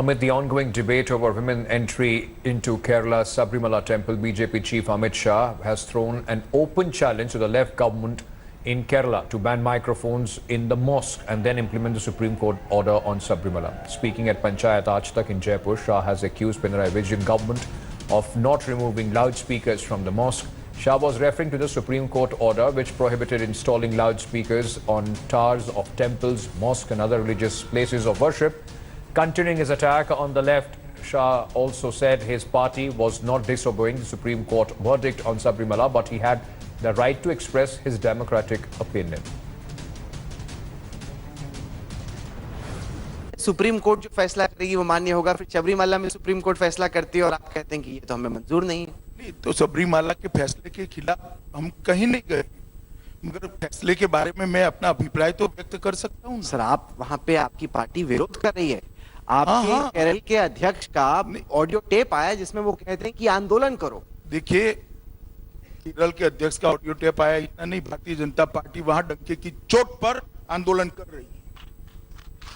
Amid the ongoing debate over women entry into Kerala's Sabarimala temple, BJP chief Amit Shah has thrown an open challenge to the left government in Kerala to ban microphones in the mosque and then implement the Supreme Court order on Sabarimala. Speaking at Panchayat Aaj Tak in Jaipur, Shah has accused Pinarayi Vijayan government of not removing loudspeakers from the mosque. Shah was referring to the Supreme Court order which prohibited installing loudspeakers on towers of temples, mosques and other religious places of worship. Continuing his attack on the left, Shah also said his party was not disobeying the Supreme Court verdict on Sabarimala, but he had the right to express his democratic opinion. Supreme court जो फैसला करेगी वो मान्य होगा, फिर सबरीमाला में supreme court फैसला करती है और आप कहते हैं कि ये तो हमें मंजूर नहीं है। तो सबरीमाला के फैसले के खिलाफ हम कहीं नहीं गए, मगर फैसले के बारे में मैं अपना अभिप्राय तो व्यक्त कर सकता हूँ। सर, आप वहां पे आपकी पार्टी विरोध कर रही है। आपके केरल के अध्यक्ष का ऑडियो टेप आया जिसमें वो कहते हैं कि आंदोलन करो। देखिए, केरल के अध्यक्ष का ऑडियो टेप आया, इतना नहीं, भारतीय जनता पार्टी वहां डंके की चोट पर आंदोलन कर रही है।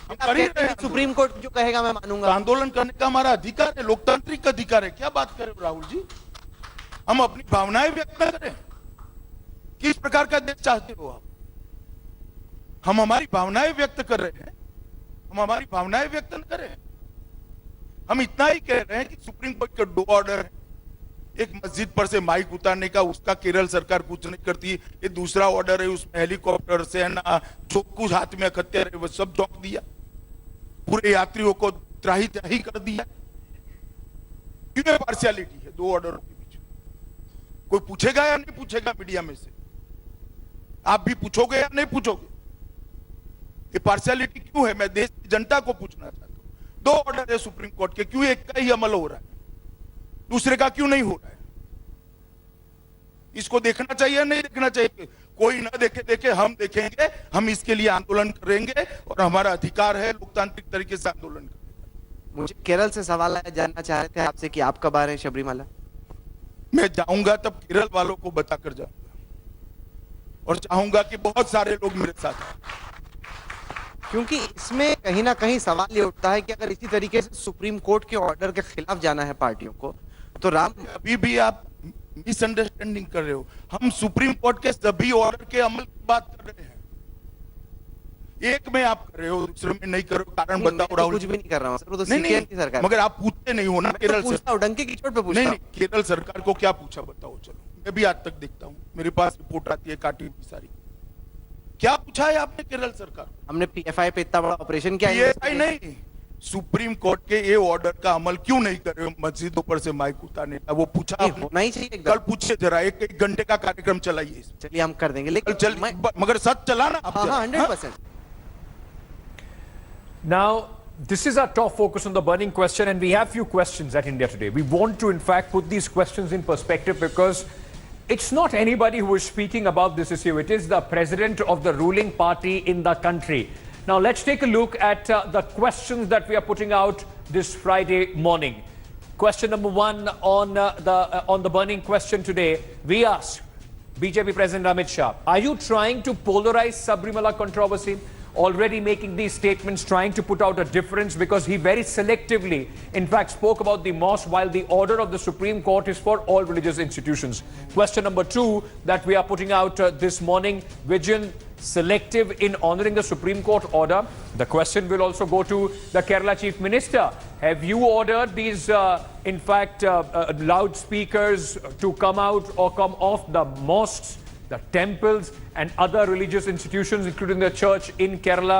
हम कर ही रहे हैं। सुप्रीम कोर्ट जो कहेगा मैं मानूंगा। आंदोलन करने का हमारा अधिकार है, लोकतांत्रिक अधिकार है। क्या बात करें राहुल जी, हम अपनी भावनाएं व्यक्त न करें? किस प्रकार का देश चाहते हो आप? हम हमारी भावनाएं व्यक्त कर रहे हैं, हम हमारी भावनाएं व्यक्त न करें। हम इतना ही कह रहे हैं कि सुप्रीम कोर्ट का दो ऑर्डर है, एक मस्जिद पर से माइक उतारने का, उसका केरल सरकार कुछ नहीं करती। ये दूसरा ऑर्डर है, उसमें हेलीकॉप्टर से ना जो कुछ हाथ में हथियार है वो सब झोंक दिया, पूरे यात्रियों को त्राही त्राही कर दिया। क्यों पार्शियलिटी है दो ऑर्डरों के बीच? कोई पूछेगा या नहीं पूछेगा मीडिया में से? आप भी पूछोगे या नहीं पूछोगे? ये पार्शियलिटी क्यों है? मैं देश की जनता को पूछना चाहता हूं। दो ऑर्डर है सुप्रीम कोर्ट के, क्यों एक का ही अमल हो रहा है, दूसरे का क्यों नहीं हो रहा है? इसको देखना चाहिए नहीं देखना चाहिए? कोई ना देखे देखे हम देखेंगे, हम इसके लिए आंदोलन करेंगे और हमारा अधिकार है लोकतांत्रिक तरीके से आंदोलन करने। मुझे केरल से सवाल आया, जानना चाह रहे थे आपसे कि आप कब आ रहे हैं सबरीमाला? मैं जाऊंगा तब केरल वालों को बताकर जाऊंगा और चाहूंगा कि बहुत सारे लोग मेरे साथ आए। क्योंकि इसमें कहीं ना कहीं सवाल ये उठता है कि अगर इसी तरीके से सुप्रीम कोर्ट के ऑर्डर के खिलाफ जाना है पार्टियों को, तो अभी भी आप मिसअंडरस्टैंडिंग कर रहे हो। हम सुप्रीम कोर्ट के सभी ऑर्डर के अमल की बात कर रहे हैं। एक में आप कर रहे हो, दूसरे में नहीं कर रहे हो। कारण बताओ राहुल। कुछ भी नहीं कर रहा हूं सर, वो तो नहीं, की सरकार। मगर आप पूछते नहीं हो ना केरल से। डंके की चोट पे पूछता नहीं, केरल सरकार को क्या पूछा बताओ? चलो, मैं भी आज तक देखता हूँ, मेरे पास रिपोर्ट आती है काटी हुई सारी। क्या पूछा है आपने केरल सरकार? हमने पीएफआई पे इतना बड़ा ऑपरेशन किया। पीएफआई नहीं, सुप्रीम कोर्ट के ये ऑर्डर का अमल क्यों नहीं कर रहे हो? मस्जिदों पर से माइक उतारने का वो पूछा आपने? होना ही चाहिए। कल पूछिए जरा, एक घंटे का कार्यक्रम चलाइए। चलिए हम कर देंगे, लेकिन चल मगर सच चलाना। हाँ, 100%. Now, this is our top focus on the burning question, and we have few questions at India Today. We want to, in fact, put these questions in perspective because it's not anybody who is speaking about this issue. It is the president of the ruling party in the country. Now, let's take a look at the questions that we are putting out this Friday morning. Question number one on the burning question today, we ask BJP President Amit Shah, are you trying to polarize Sabarimala controversy? Already making these statements, trying to put out a difference, because he very selectively, in fact, spoke about the mosque while the order of the Supreme Court is for all religious institutions. Question number two that we are putting out this morning, Vijayan selective in honoring the Supreme Court order. The question will also go to the Kerala Chief Minister. Have you ordered these, in fact, loudspeakers to come out or come off the mosques, the temples and other religious institutions, including the church in Kerala?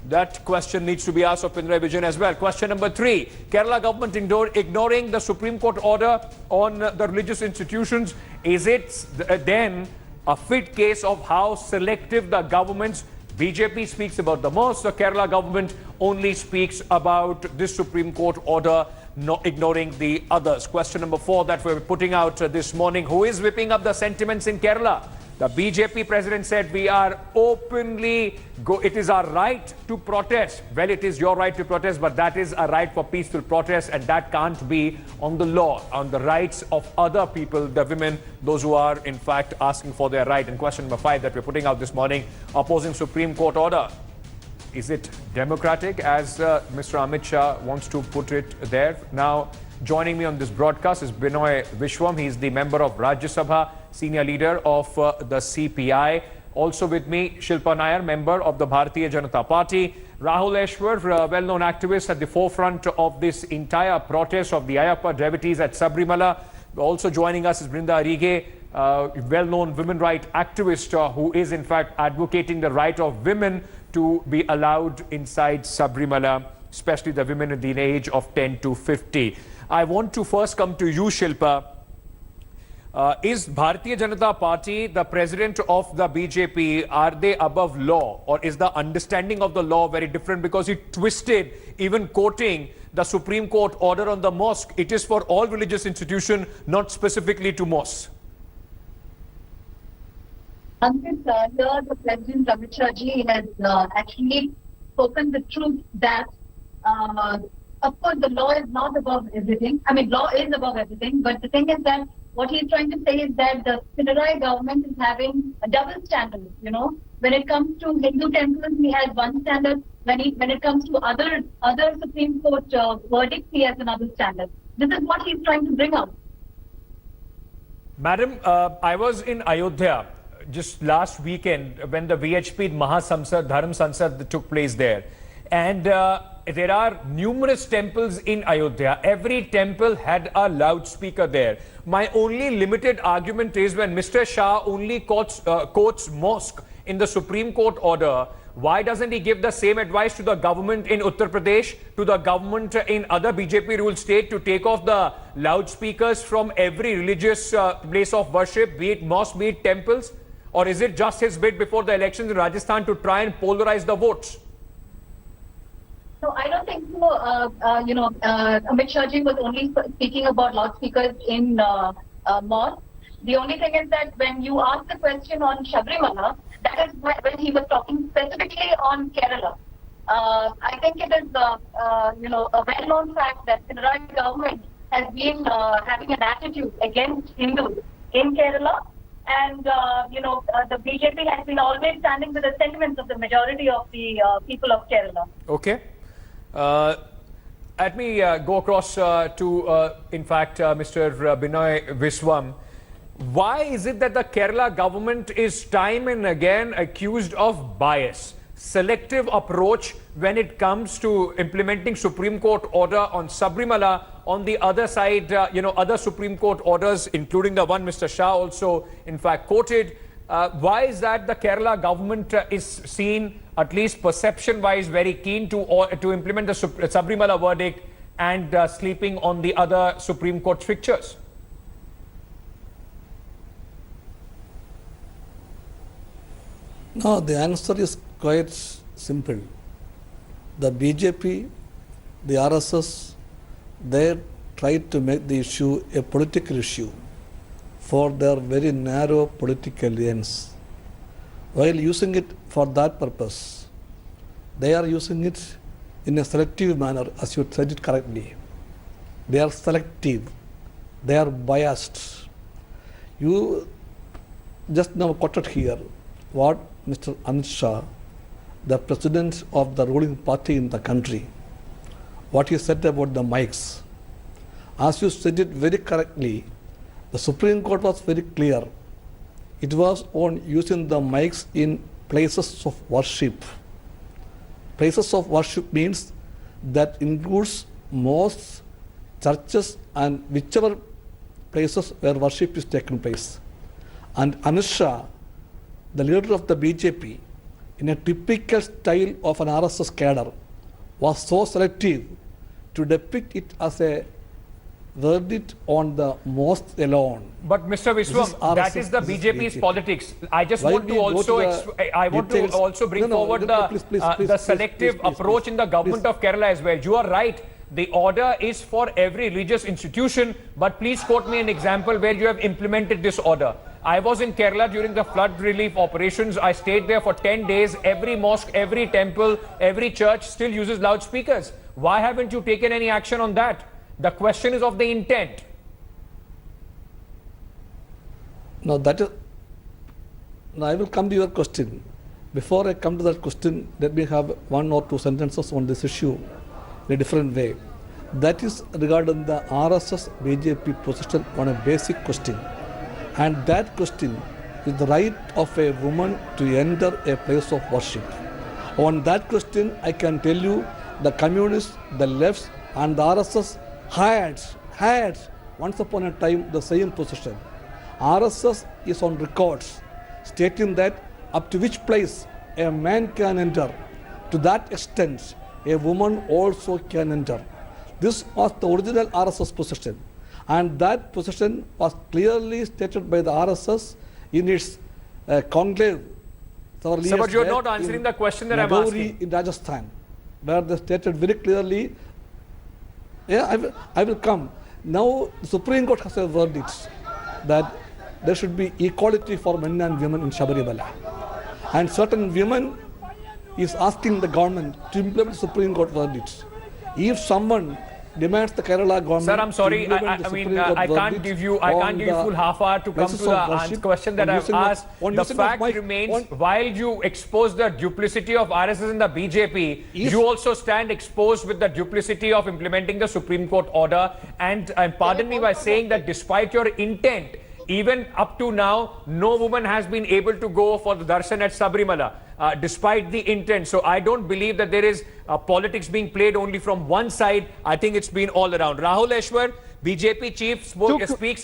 That question needs to be asked of Pinarayi Vijayan as well. Question number three, Kerala government ignoring the Supreme Court order on the religious institutions. Is it then a fit case of how selective the government's BJP speaks about the mosque? The Kerala government only speaks about this Supreme Court order, ignoring the others. Question number four that we're putting out this morning, who is whipping up the sentiments in Kerala? The BJP president said we are openly, it is our right to protest. Well, it is your right to protest, but that is a right for peaceful protest, and that can't be on the law, on the rights of other people, the women, those who are in fact asking for their right. And question number five that we're putting out this morning, opposing Supreme Court order. Is it democratic, as Mr. Amit Shah wants to put it there? Now, joining me on this broadcast is Binoy Vishwam. He's the member of Rajya Sabha, senior leader of the CPI. Also with me, Shilpa Nair, member of the Bharatiya Janata Party. Rahul Eshwar, well-known activist at the forefront of this entire protest of the Ayyappa devotees at Sabarimala. Also joining us is Brinda Arige, well-known women rights activist who is in fact advocating the right of women to be allowed inside Sabarimala, especially the women in the age of 10 to 50. I want to first come to you, Shilpa. Is Bharatiya Janata Party, the president of the BJP, are they above law, or is the understanding of the law very different? Because he twisted, even quoting the Supreme Court order on the mosque. It is for all religious institutions, not specifically to mosques. Amit, here the President Amit Shah ji has actually spoken the truth that, of course, the law is not above everything. I mean, law is above everything, but the thing is that what he's trying to say is that the Pinarayi government is having a double standard, you know. When it comes to Hindu temples, he has one standard. When it comes to other Supreme Court verdicts, he has another standard. This is what he's trying to bring out. Madam, I was in Ayodhya just last weekend when the VHP Mahasamsad, Dharam Sansad took place there. And there are numerous temples in Ayodhya. Every temple had a loudspeaker there. My only limited argument is when Mr. Shah only quotes mosque in the Supreme Court order, why doesn't he give the same advice to the government in Uttar Pradesh, to the government in other BJP ruled state to take off the loudspeakers from every religious place of worship, be it mosque, be it temples? Or is it just his bid before the elections in Rajasthan to try and polarize the votes? So I don't think so. Amit Shah ji was only speaking about loudspeakers in mosque. The only thing is that when you ask the question on Sabarimala, that is when he was talking specifically on Kerala. I think it is, a well-known fact that the Pinarayi government has been having an attitude against Hindus in Kerala. And, the BJP has been always standing with the sentiments of the majority of the people of Kerala. Okay. Let me go across to, in fact, Mr. Binoy Viswam. Why is it that the Kerala government is time and again accused of bias, selective approach when it comes to implementing Supreme Court order on Sabarimala? On the other side, other Supreme Court orders, including the one Mr. Shah also, in fact, quoted. Why is that the Kerala government is seen, at least perception-wise, very keen to implement the Sabarimala verdict and sleeping on the other Supreme Court strictures? No, the answer is quite simple. The BJP, the RSS, they tried to make the issue a political issue for their very narrow political ends. While using it for that purpose, they are using it in a selective manner, as you said it correctly. They are selective. They are biased. You just now quoted here what Mr. Amit Shah, the president of the ruling party in the country, what he said about the mics. As you said it very correctly, the Supreme Court was very clear. It was on using the mics in places of worship. Places of worship means that includes mosques, churches, and whichever places where worship is taking place. And Amit Shah, the leader of the BJP, in a typical style of an RSS cadre, was so selective to depict it as a verdict on the mosque alone. But Mr. Viswam, that is the BJP's politics. I just want to also bring forward the selective approach in the government of Kerala as well. You are right. The order is for every religious institution, but please quote me an example where you have implemented this order. I was in Kerala during the flood relief operations. I stayed there for 10 days. Every mosque, every temple, every church still uses loudspeakers. Why haven't you taken any action on that? The question is of the intent. Now that is, now I will come to your question. Before I come to that question, let me have one or two sentences on this issue in a different way. That is regarding the RSS BJP position on a basic question. And that question is the right of a woman to enter a place of worship. On that question, I can tell you the communists, the lefts, and the RSS had once upon a time the same position. RSS is on records stating that up to which place a man can enter, to that extent a woman also can enter. This was the original RSS position, and that position was clearly stated by the RSS in its conclave. Sir, but you're not answering the question that I'm asking. In Rajasthan, where they stated very clearly, I will come. Now, the Supreme Court has a verdict that there should be equality for men and women in Sabarimala. And certain women is asking the government to implement Supreme Court verdicts. If someone demands the Kerala government, sir, I'm sorry, I can't give you full half hour to come to the question that I've asked. The fact remains, while you expose the duplicity of RSS and the BJP, you also stand exposed with the duplicity of implementing the Supreme Court order. And pardon me by saying that despite your intent, even up to now, no woman has been able to go for the darshan at Sabarimala, despite the intent. So I don't believe that there is politics being played only from one side. I think it's been all around. Rahul Eshwar, BJP chief, speaks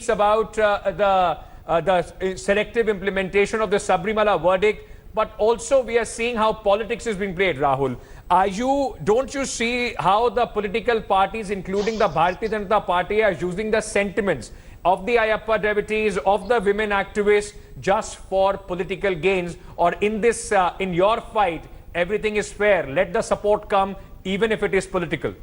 about the selective implementation of the Sabarimala verdict. But also we are seeing how politics is being played, Rahul. Don't you see how the political parties, including the Bharatiya Janata Party, are using the sentiments of the Ayyappa devotees, of the women activists, just for political gains? Or in this, in your fight, everything is fair, let the support come, even if it is political?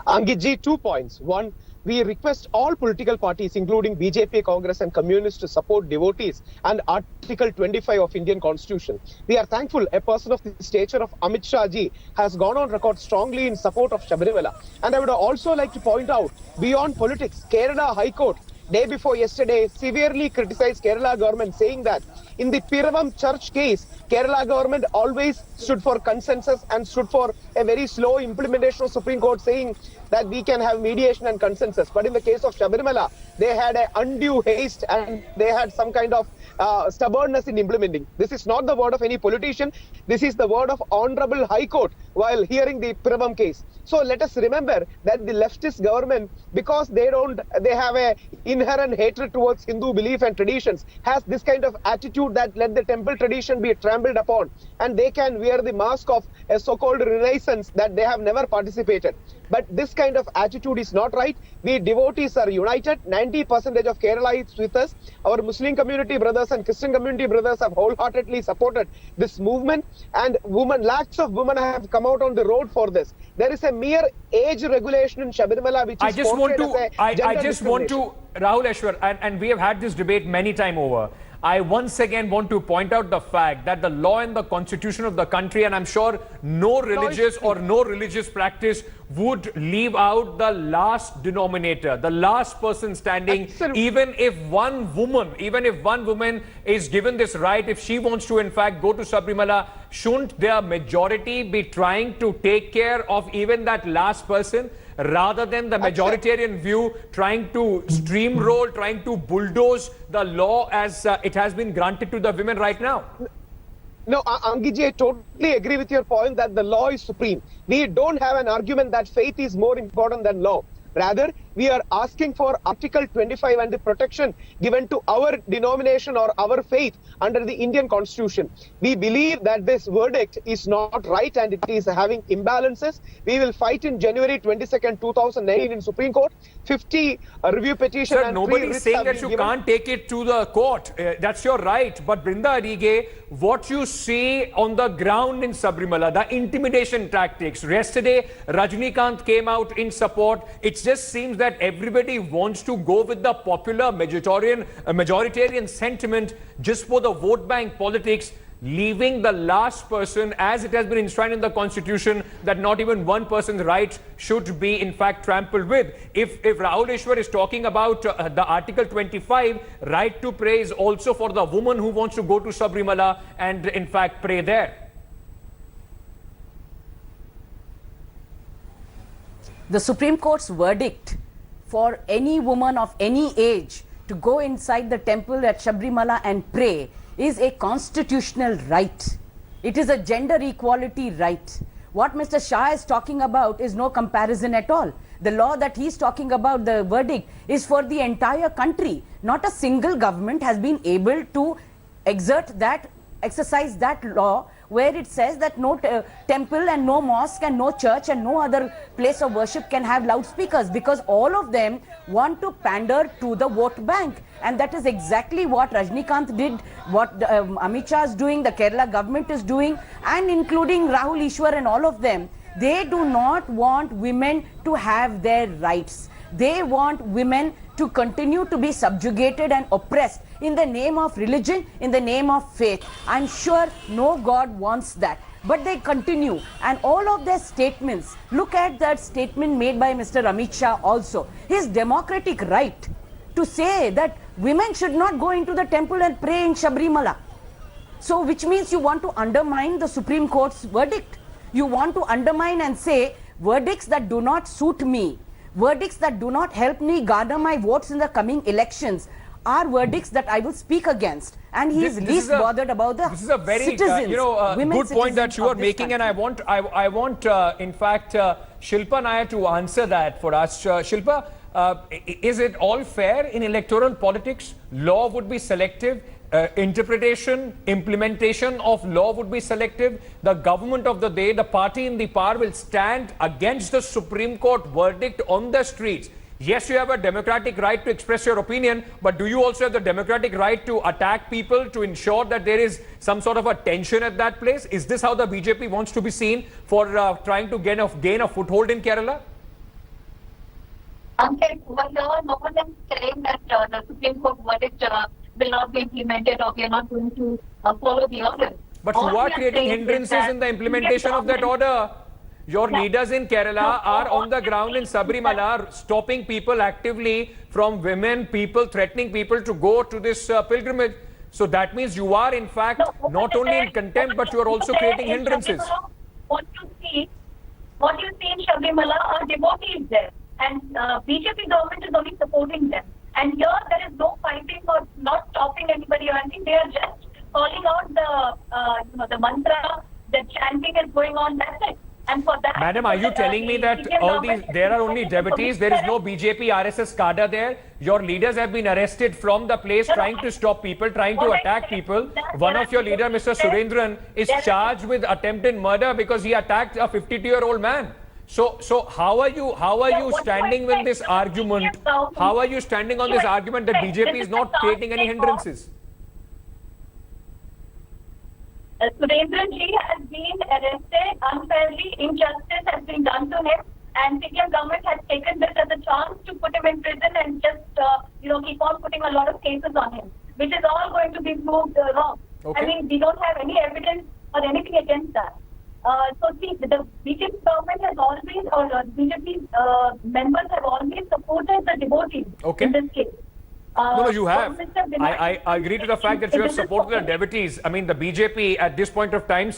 Angit, 2 points. One, we request all political parties, including BJP, Congress and Communists, to support devotees and Article 25 of Indian Constitution. We are thankful a person of the stature of Amit Shah ji has gone on record strongly in support of Sabarimala. And I would also like to point out, beyond politics, Kerala High Court, day before yesterday, severely criticized Kerala government, saying that in the Piravam church case, Kerala government always stood for consensus and stood for a very slow implementation of Supreme Court, saying that we can have mediation and consensus. But in the case of Sabarimala, they had an undue haste and they had some kind of stubbornness in implementing. This is not the word of any politician. This is the word of Honorable High Court while hearing the Piravam case. So let us remember that the leftist government, because they have a inherent hatred towards Hindu belief and traditions, has this kind of attitude that let the temple tradition be trampled upon, and they can wear the mask of a so-called renaissance that they have never participated. But this kind of attitude is not right. We devotees are united. 90% of Kerala is with us. Our Muslim community brothers and Christian community brothers have wholeheartedly supported this movement, and lakhs of women have come out on the road for this. There is a mere age regulation in Sabarimala which is I just want to, Rahul Eshwar, and we have had this debate many times over. I once again want to point out the fact that the law and the constitution of the country, and I'm sure no religious practice would leave out the last denominator, the last person standing. Absolutely. Even if one woman is given this right, if she wants to in fact go to Sabarimala, shouldn't their majority be trying to take care of even that last person, rather than the majoritarian view trying to steamroll, trying to bulldoze the law as it has been granted to the women right now? No, Angiji, I totally agree with your point that the law is supreme. We don't have an argument that faith is more important than law. Rather, we are asking for Article 25 and the protection given to our denomination or our faith under the Indian Constitution. We believe that this verdict is not right and it is having imbalances. We will fight in January 22nd, 2009 in Supreme Court. 50 review petition. Sir, nobody is saying that you can't take it to the court. That's your right. But Brinda Arige, what you see on the ground in Sabarimala, the intimidation tactics. Yesterday, Rajnikant came out in support. It just seems that everybody wants to go with the popular majoritarian sentiment just for the vote bank politics. leaving the last person, as it has been enshrined in the constitution, that not even one person's rights should be in fact trampled with. If Rahul Ishwar is talking about the Article 25, right to pray is also for the woman who wants to go to Sabarimala and in fact pray there. The Supreme Court's verdict for any woman of any age to go inside the temple at Sabarimala and pray is a constitutional right. It is a gender equality right. What Mr. Shah is talking about is no comparison at all. The law that he's talking about, the verdict, is for the entire country. Not a single government has been able to exercise that law where it says that no temple and no mosque and no church and no other place of worship can have loudspeakers, because all of them want to pander to the vote bank. And that is exactly what Rajnikant did, what Amit Shah is doing, the Kerala government is doing, and including Rahul Ishwar and all of them. They do not want women to have their rights. They want women to continue to be subjugated and oppressed in the name of religion, in the name of faith. I'm sure no God wants that. But they continue, and all of their statements, look at that statement made by Mr. Amit Shah also, his democratic right to say that women should not go into the temple and pray in Sabarimala. So which means you want to undermine the Supreme Court's verdict. You want to undermine and say verdicts that do not suit me, verdicts that do not help me garner my votes in the coming elections are verdicts that I will speak against. And he is least bothered about the This is a very citizens, good point that you are making, and I want in fact Shilpa Nair to answer that for us. Shilpa, is it all fair in electoral politics? Law would be selective. Interpretation, implementation of law would be selective. The government of the day, the party in the power, will stand against the Supreme Court verdict on the streets. Yes, you have a democratic right to express your opinion, but do you also have the democratic right to attack people to ensure that there is some sort of a tension at that place? Is this how the BJP wants to be seen for trying to gain a foothold in Kerala? Okay, well, no one is saying that the Supreme Court verdict will not be implemented, or we are not going to follow the order. But who are creating hindrances in the implementation of that order? Your leaders in Kerala are on the ground in Sabarimala, stopping people actively, from women, people, threatening people to go to this pilgrimage. So that means you are in fact not only in contempt, but you are also creating hindrances. What you see in Sabarimala are devotees there, and BJP government is only supporting them. And here there is no fighting or not stopping anybody or anything. They are just calling out the mantra, the chanting is going on. That's it. And for that, Madam, are you telling me that there are only devotees? There is no BJP RSS cadre there. Your leaders have been arrested from the place, trying to stop people, trying to attack people. One of your leader, Mr. Surendran, is charged with attempted murder because he attacked a 52-year-old man. So how are you standing with this argument? How are you standing on this argument that BJP is not creating any hindrances? Surendran ji has been arrested unfairly. Injustice has been done to him, and Indian government has taken this as a chance to put him in prison and just keep on putting a lot of cases on him, which is all going to be proved wrong. Okay. I mean, we don't have any evidence or anything against that. So see, the BJP government has always, or BJP members have always supported the devotees in this case. No, you have. I agree to the fact that you have supported the devotees. I mean, the BJP at this point of time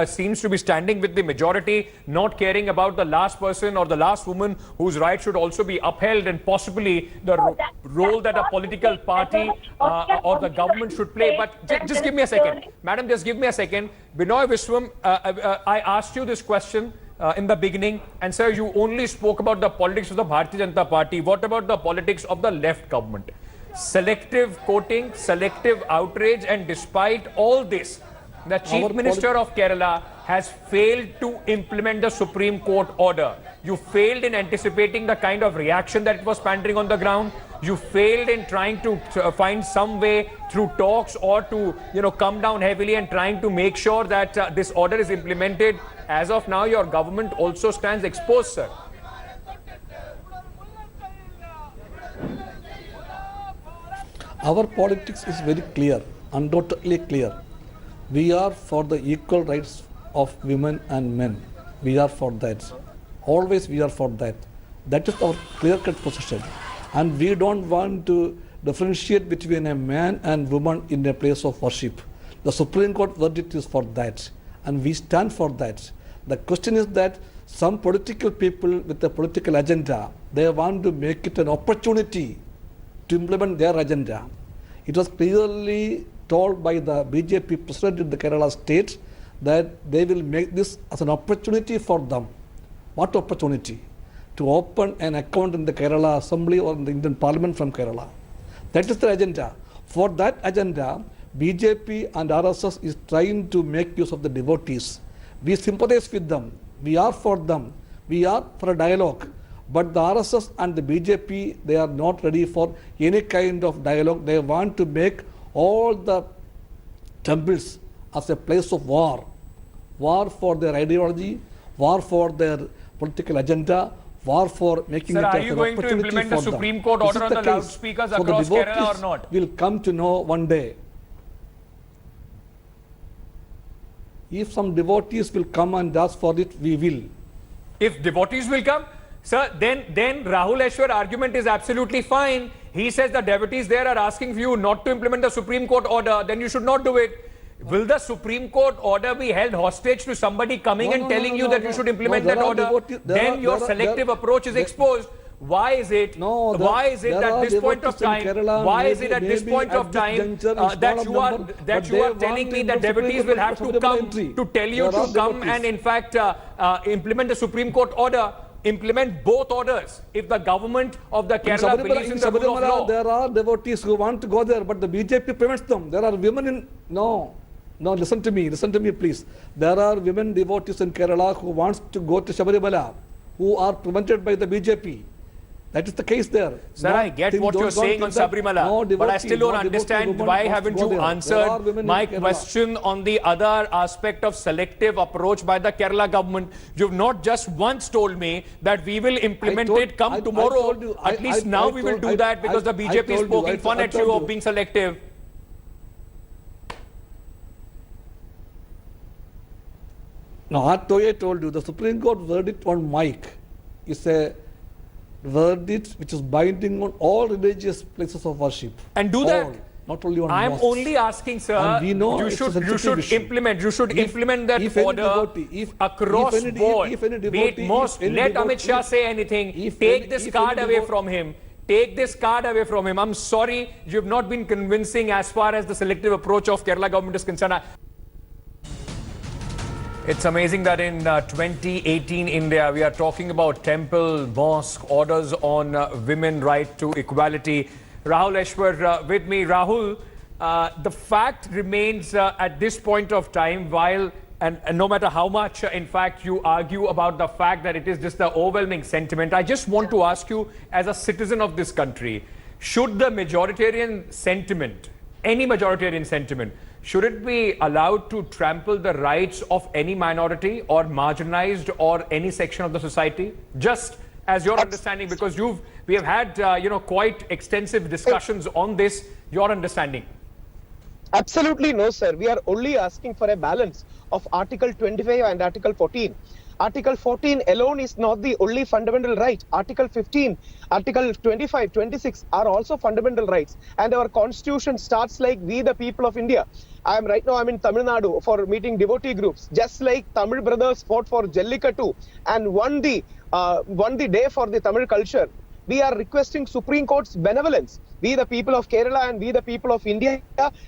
seems to be standing with the majority, not caring about the last person or the last woman whose rights should also be upheld, and possibly the role that a political party or the government should play. But just give me a second. Madam, just give me a second. Binoy Viswam, I asked you this question in the beginning, and sir, you only spoke about the politics of the Bharatiya Janata Party. What about the politics of the left government? Selective quoting, selective outrage, and despite all this, the Chief Minister of Kerala has failed to implement the Supreme Court order. You failed in anticipating the kind of reaction that it was pandering on the ground. You failed in trying to find some way through talks or to come down heavily and trying to make sure that this order is implemented. As of now, your government also stands exposed, sir. Our politics is very clear, undoubtedly clear. We are for the equal rights of women and men. We are for that. Always we are for that. That is our clear-cut position. And we don't want to differentiate between a man and woman in a place of worship. The Supreme Court verdict is for that. And we stand for that. The question is that some political people with a political agenda, they want to make it an opportunity to implement their agenda. It was clearly told by the BJP president in the Kerala state that they will make this as an opportunity for them. What opportunity? To open an account in the Kerala Assembly or in the Indian Parliament from Kerala. That is the agenda. For that agenda, BJP and RSS is trying to make use of the devotees. We sympathize with them. We are for them. We are for a dialogue. But the RSS and the BJP, they are not ready for any kind of dialogue. They want to make all the temples as a place of war. War for their ideology, war for their political agenda, war for making Sir, it are as you an going to opportunity implement for the them. Supreme Court This order is on the case. loudspeakers So the across Kerala devotees or not? will come to know one day. If some devotees will come and ask for it, we will. If devotees will come, sir, then Rahul Eshwar's argument is absolutely fine. He says the devotees there are asking for you not to implement the Supreme Court order, then you should not do it. Will the Supreme Court order be held hostage to somebody coming and telling you that you should implement that order? Then your selective approach is exposed. Why is it? Why is it at this point of time? Why is it at this point of time that you are telling me that devotees will have to come to tell you to come and in fact implement the Supreme Court order? Implement both orders if the government of the Kerala believes in the rule of law. There are devotees who want to go there, but the BJP prevents them. There are women in... No, listen to me, please. There are women devotees in Kerala who wants to go to Sabarimala, who are prevented by the BJP. That is the case there. Sir, I get what you're saying on Sabarimala, but I still don't understand why haven't you answered my question on the other aspect of selective approach by the Kerala government. You've not just once told me that we will implement it come tomorrow. At least now we will do that because the BJP is poking fun at you of being selective. No, I told you, the Supreme Court verdict on Mike is a verdict which is binding on all religious places of worship. And do that. All, not only on I'm mosques. only asking, sir, we know you should implement that order across board. Be it mosque, let Amit Shah say anything. Take this card away from him. Take this card away from him. I'm sorry, you have not been convincing as far as the selective approach of Kerala government is concerned. It's amazing that in 2018 India, we are talking about temple, mosque, orders on women right to equality. Rahul Eshwar with me. Rahul, the fact remains at this point of time, while and no matter how much, in fact, you argue about the fact that it is just the overwhelming sentiment, I just want to ask you, as a citizen of this country, should the majoritarian sentiment, any majoritarian sentiment, should it be allowed to trample the rights of any minority or marginalized or any section of the society? Just as your understanding, because we have had quite extensive discussions on this, your understanding. Absolutely no, sir. We are only asking for a balance of Article 25 and Article 14. Article 14 alone is not the only fundamental right. Article 15, Article 25, 26 are also fundamental rights. And our constitution starts like we the people of India. I'm in Tamil Nadu for meeting devotee groups. Just like Tamil brothers fought for Jallikattu and won the day for the Tamil culture. We are requesting Supreme Court's benevolence. We the people of Kerala and we the people of India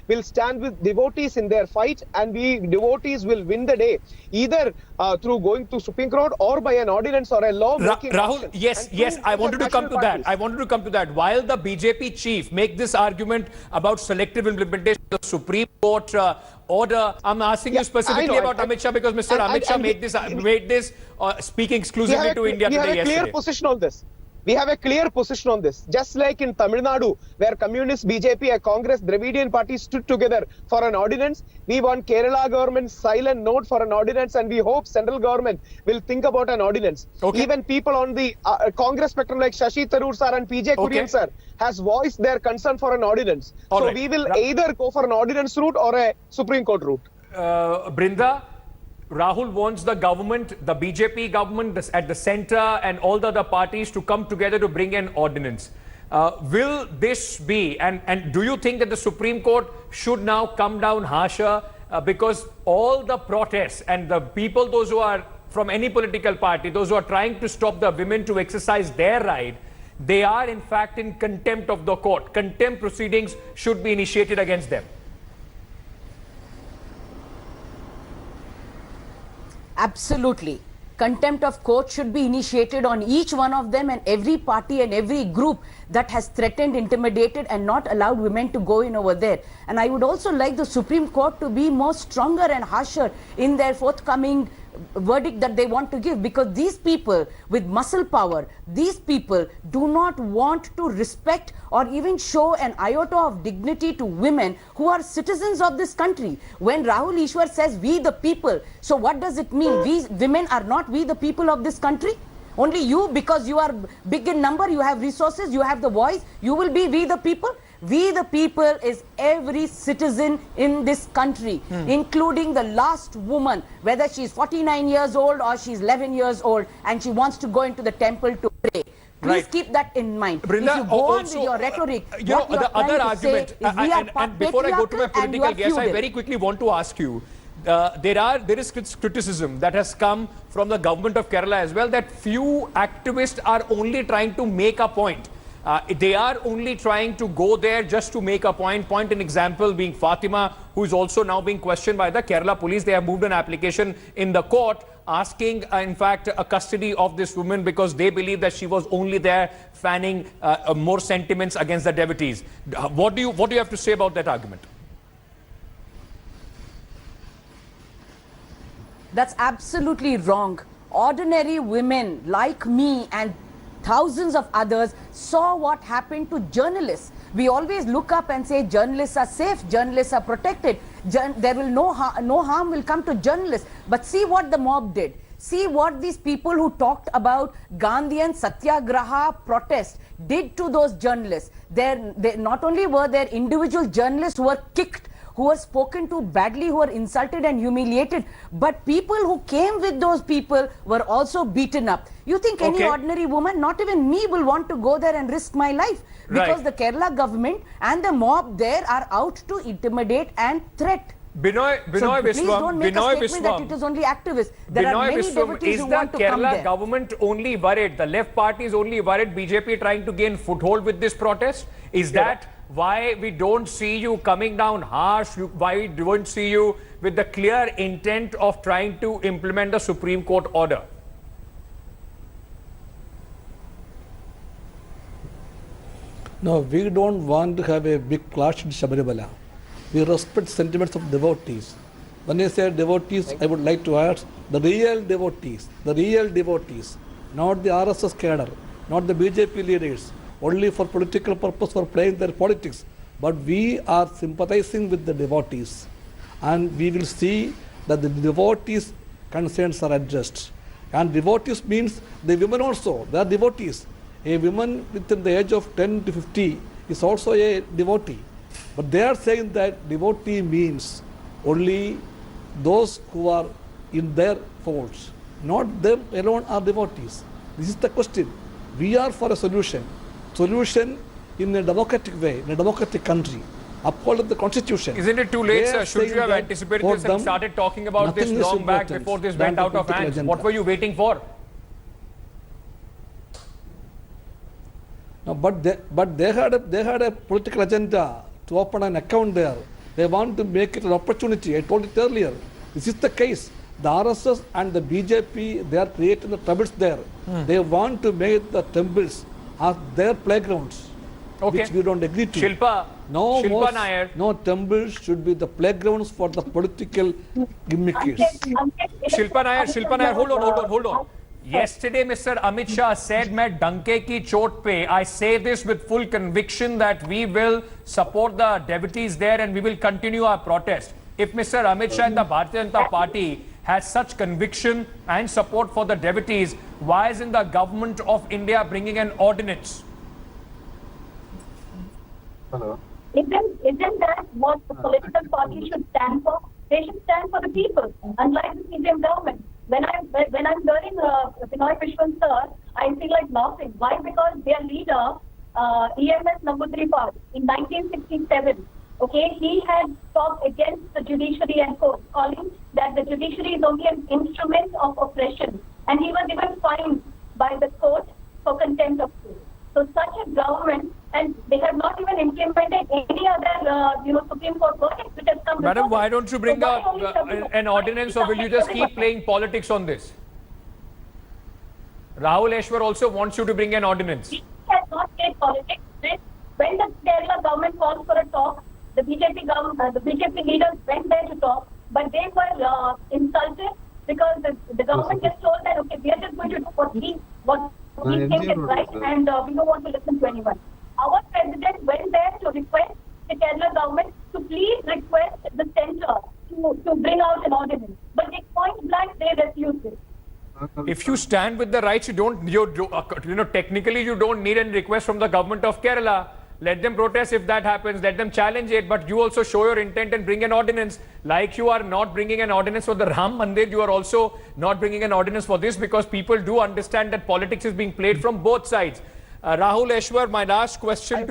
will stand with devotees in their fight, and we devotees will win the day, either through going to Supreme Court or by an ordinance or a law making Rahul, yes, I wanted to come to that. While the BJP chief make this argument about selective implementation of the Supreme Court order, I'm asking you specifically about Amit Shah, because Mr. Amit Shah made this speaking exclusively to India today yesterday. We have a clear position on this. We have a clear position on this. Just like in Tamil Nadu, where Communist, BJP and Congress, Dravidian parties stood together for an ordinance, we want Kerala government's silent note for an ordinance, and we hope central government will think about an ordinance. Okay. Even people on the Congress spectrum like Shashi Tharoor sir and PJ Kurian sir has voiced their concern for an ordinance. So we will either go for an ordinance route or a Supreme Court route. Brinda, Rahul wants the government, the BJP government at the center and all the other parties to come together to bring an ordinance. Will this be, and do you think that the Supreme Court should now come down harsher because all the protests and the people, those who are from any political party, those who are trying to stop the women to exercise their right, they are in fact in contempt of the court. Contempt proceedings should be initiated against them. Absolutely. Contempt of court should be initiated on each one of them and every party and every group that has threatened, intimidated and not allowed women to go in over there. And I would also like the Supreme Court to be more stronger and harsher in their forthcoming verdict that they want to give, because these people with muscle power, these people do not want to respect or even show an iota of dignity to women who are citizens of this country. When Rahul Ishwar says we the people, so what does it mean? We women are not we the people of this country? Only you, because you are big in number, you have resources, you have the voice, you will be we the people? We the people is every citizen in this country, including the last woman, whether she is 49 years old or she is 11 years old and she wants to go into the temple to pray. Please keep that in mind. Brinda, if you go on with your rhetoric, you know, the other argument, and before I go to my political guest, I very quickly want to ask you, there is criticism that has come from the government of Kerala as well, that few activists are only trying to make a point. They are only trying to go there just to make a point. Point an example being Fatima, who is also now being questioned by the Kerala police. They have moved an application in the court asking, in fact, a custody of this woman because they believe that she was only there fanning more sentiments against the devotees. What do you have to say about that argument? That's absolutely wrong. Ordinary women like me and thousands of others saw what happened to journalists. We always look up and say journalists are safe, journalists are protected, there will no harm will come to journalists. But see what the mob did. See what these people who talked about Gandhian Satyagraha protest did to those journalists. Not only were there individual journalists who were kicked, who were spoken to badly, who were insulted and humiliated, but people who came with those people were also beaten up. You think any ordinary woman, not even me, will want to go there and risk my life? Because the Kerala government and the mob there are out to intimidate and threat. Binoy Please don't make a statement Viswam, that it is only activists. There Binoy are many Viswam, devotees is who the want to come Kerala there. government only worried, the left party is only worried BJP trying to gain foothold with this protest? Is that why we don't see you coming down harsh, why we don't see you with the clear intent of trying to implement the Supreme Court order? No, we don't want to have a big clash in Sabarimala. We respect sentiments of devotees. When I say devotees, I would like to add the real devotees, not the RSS cadre, not the BJP leaders, only for political purpose, for playing their politics. But we are sympathizing with the devotees, and we will see that the devotees' concerns are addressed. And devotees means the women also, they are devotees. A woman within the age of 10 to 50 is also a devotee. But they are saying that devotee means only those who are in their folds, not them alone are devotees. This is the question. We are for a solution in a democratic way, in a democratic country, upholding the constitution. Isn't it too late, sir? Should you have anticipated this and started talking about this long back before this went out of hands? What were you waiting for? No, but they had a political agenda to open an account there. They want to make it an opportunity. I told it earlier. This is the case. The RSS and the BJP, they are creating the troubles there. They want to make the temples as their playgrounds, which we don't agree to. Shilpa Nair. No temples should be the playgrounds for the political gimmicks. Shilpa Nair, hold on. Yesterday, Mr. Amit Shah said, "Main danke ki chot pe." I say this with full conviction that we will support the devotees there and we will continue our protest. If Mr. Amit Shah and the Bharatiya Janata Party has such conviction and support for the devotees, why isn't the government of India bringing an ordinance? Isn't that what the political party should stand for? They should stand for the people, unlike the CPM government. When I'm hearing Binoy Vishwan sir, I feel like laughing. Why? Because their leader, EMS Namboodiripad, in 1967, okay, he had talked against the judiciary and courts, calling that the judiciary is only an instrument of oppression, and he was even fined by the court for contempt of court. So such a government, and they have not even implemented any other, Supreme Court verdict which has come. Madam, before why them. don't you bring So why up only an ordinance, or will you just keep playing politics on this? Rahul Eshwar also wants you to bring an ordinance. He has not played politics. When the Kerala government called for a talk, the BJP government, the BJP leaders went there to talk, but they were insulted because the government just told that, okay, we are just going to do what we think is right, and we don't want to listen to anyone. Our president went there to request the Kerala government to please request the centre to bring out an ordinance, but they point blank they refused it. If you stand with the rights, technically you don't need any request from the government of Kerala. Let them protest if that happens. Let them challenge it. But you also show your intent and bring an ordinance. Like you are not bringing an ordinance for the Ram Mandir, you are also not bringing an ordinance for this, because people do understand that politics is being played from both sides. Rahul Eshwar, my last question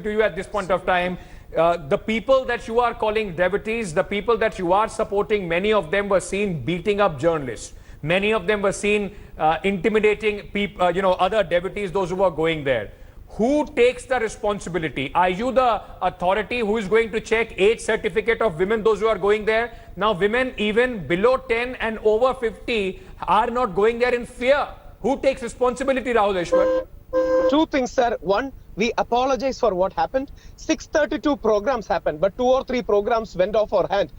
to you at this point of time. The people that you are calling devotees, the people that you are supporting, many of them were seen beating up journalists. Many of them were seen intimidating people, other devotees, those who were going there. Who takes the responsibility? Are you the authority who is going to check age certificate of women, those who are going there? Now, women even below 10 and over 50 are not going there in fear. Who takes responsibility, Rahul Eshwar? Two things, sir. One, we apologize for what happened. 632 programs happened, but 2 or 3 programs went off our hand.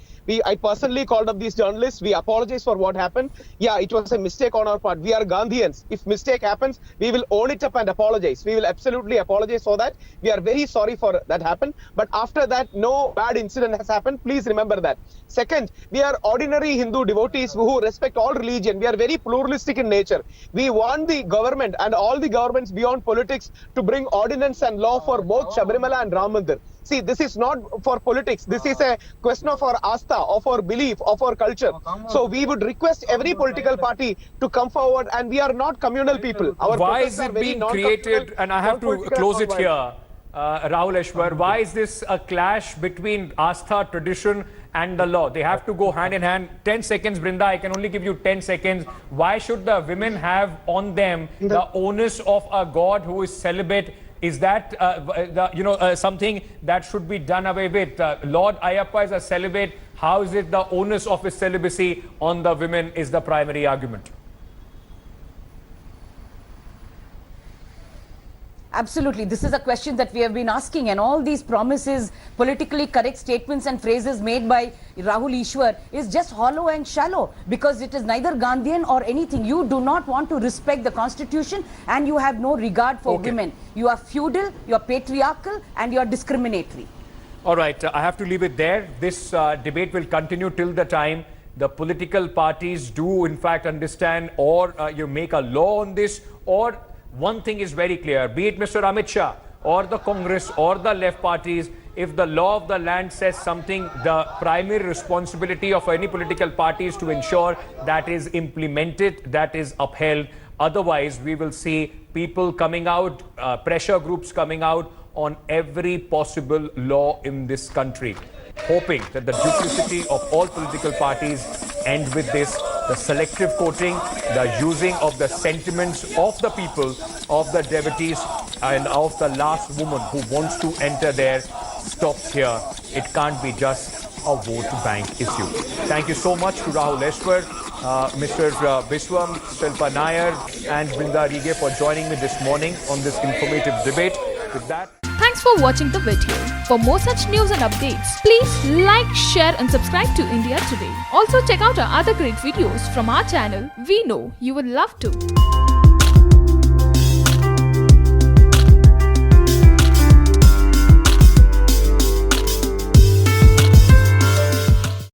I personally called up these journalists. We apologize for what happened. Yeah, it was a mistake on our part. We are Gandhians. If mistake happens, we will own it up and apologize. We will absolutely apologize for that. We are very sorry for that happened. But after that, no bad incident has happened. Please remember that. Second, we are ordinary Hindu devotees who respect all religion. We are very pluralistic in nature. We want the government and all the governments beyond politics to bring ordinance and law for both Sabarimala and Ram Mandir. See, this is not for politics. This is a question of our asta, of our belief, of our culture. So we would request every political party to come forward, and we are not communal people. Why is it being created? And I have to close it here, Rahul Eshwar. Why is this a clash between Astha, tradition and the law? They have to go hand in hand. 10 seconds, Brinda. I can only give you 10 seconds. Why should the women have on them the onus of a God who is celibate? Is that something that should be done away with? Lord Ayyappa is a celibate. How is it the onus of his celibacy on the women is the primary argument? Absolutely. This is a question that we have been asking, and all these promises, politically correct statements and phrases made by Rahul Eshwar is just hollow and shallow, because it is neither Gandhian or anything. You do not want to respect the constitution, and you have no regard for women. You are feudal, you are patriarchal, and you are discriminatory. All right, I have to leave it there. This debate will continue till the time the political parties do in fact understand, or you make a law on this, or one thing is very clear, be it Mr. Amit Shah or the Congress or the left parties, if the law of the land says something, the primary responsibility of any political party is to ensure that is implemented, that is upheld. Otherwise, we will see people coming out, pressure groups coming out on every possible law in this country, hoping that the duplicity of all political parties end with this. The selective quoting, the using of the sentiments of the people, of the devotees, and of the last woman who wants to enter there stops here. It can't be just a vote bank issue. Thank you so much to Rahul Eshwar, Mr. Biswam, Shilpa Nair, and Brinda Rige for joining me this morning on this informative debate. With that, thanks for watching the video. For more such news and updates, please like, share and subscribe to India Today. Also check out our other great videos from our channel. We know you would love to.